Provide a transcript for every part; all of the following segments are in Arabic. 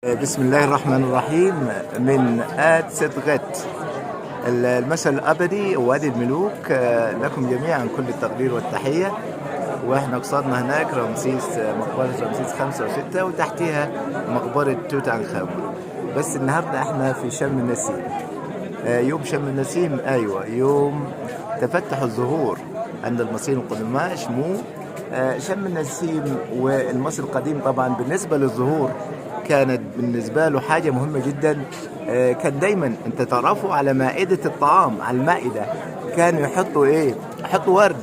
بسم الله الرحمن الرحيم. من صدغت المثل الأبدي وادي الملوك. لكم جميعا كل التقدير والتحية. واحنا قصادنا هناك مقبرة رمسيس 5 و6 وتحتها مقبرة توت عنخ آمون. بس النهارده احنا في شم النسيم. يوم شم النسيم، ايوه، يوم تفتح الزهور عند المصريين القدماء. شمو شم النسيم والمصري القديم طبعا بالنسبة للزهور كانت بالنسبة له حاجة مهمة جدا. كان دايما انت تعرفوا على مائدة الطعام، على المائدة كانوا يحطوا ايه؟ يحطوا ورد.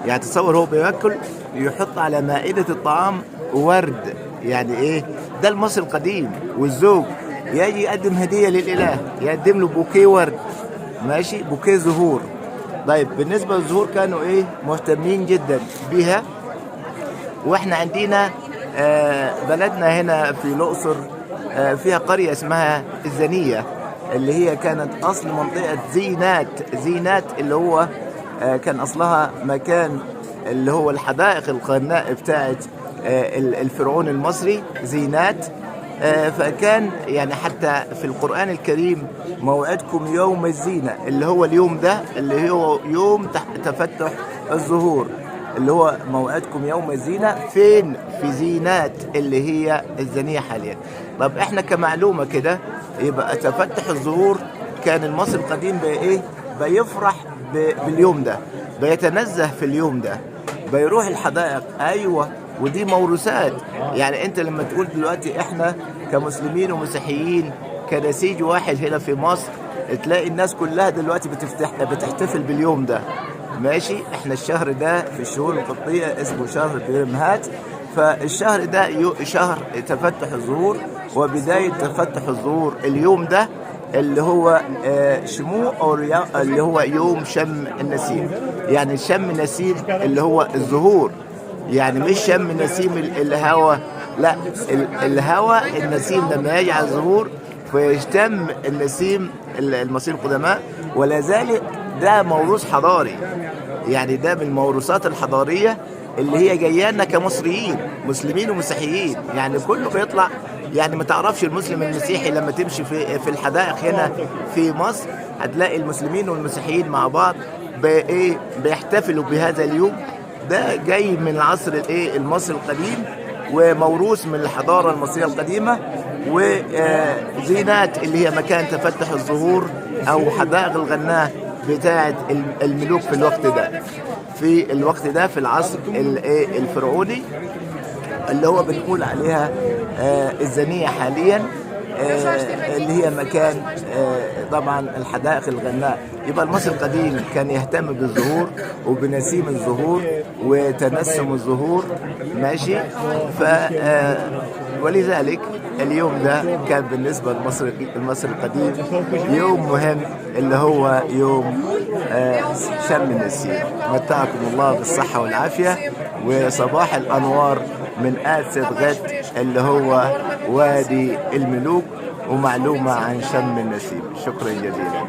يعني تصور هو بياكل يحط على مائدة الطعام ورد. يعني ايه؟ ده المصري القديم. والزوج يجي يقدم هدية للإله، يقدم له بوكيه ورد، ماشي، بوكيه زهور. طيب بالنسبة للزهور كانوا ايه؟ مهتمين جدا بيها. واحنا عندنا بلدنا هنا في الأقصر فيها قرية اسمها الزنية، اللي هي كانت أصل منطقة زينات اللي هو كان أصلها مكان اللي هو الحدائق الغناء بتاعت الفرعون المصري زينات. فكان يعني حتى في القرآن الكريم موعدكم يوم الزينة، اللي هو اليوم ده اللي هو يوم تفتح الزهور، اللي هو موعدكم يوم الزينة. فين؟ في زينات اللي هي الزنية حاليا. طب احنا كمعلومة كده يبقى تفتح الزهور كان المصري القديم بايه؟ بيفرح باليوم ده، بيتنزه في اليوم ده، بيروح الحدائق. ايوه، ودي موروثات. يعني انت لما تقول دلوقتي احنا كمسلمين ومسيحيين كنسيج واحد هنا في مصر، تلاقي الناس كلها دلوقتي بتحتفل باليوم ده، ماشي. احنا الشهر ده في الشهور القبطية اسمه شهر بيرمهات. فالشهر ده شهر تفتح الزهور، وبداية تفتح الزهور اليوم ده اللي هو شمو أو اللي هو يوم شم النسيم. يعني شم نسيم اللي هو الزهور، يعني مش شم نسيم الهوى، لا، الهوى النسيم لما يجي على الزهور فيشتم النسيم المصريين القدماء. ولا زال ده موروث حضاري، يعني ده من الموروثات الحضارية اللي هي جايه لنا كمصريين مسلمين ومسيحيين. يعني كله بيطلع، يعني ما تعرفش المسلم المسيحي لما تمشي في الحدائق هنا في مصر هتلاقي المسلمين والمسيحيين مع بعض بايه؟ بيحتفلوا بهذا اليوم. ده جاي من العصر الايه المصري القديم، وموروث من الحضارة المصرية القديمة. وزينات اللي هي مكان تفتح الزهور او حدائق الغناء بتاعة الملوك في الوقت ده في العصر الفرعوني اللي هو بنقول عليها الزنية حاليا، اللي هي مكان طبعا الحدائق الغناء. يبقى المصري القديم كان يهتم بالزهور وبنسيم الزهور وتنسم الزهور، ماشي. ولذلك اليوم ده كان بالنسبة للمصري القديم يوم مهم، اللي هو يوم شم النسيم. متعكم الله بالصحة والعافية وصباح الأنوار من صدغت اللي هو وادي الملوك، ومعلومة عن شم النسيم. شكرا جزيلا.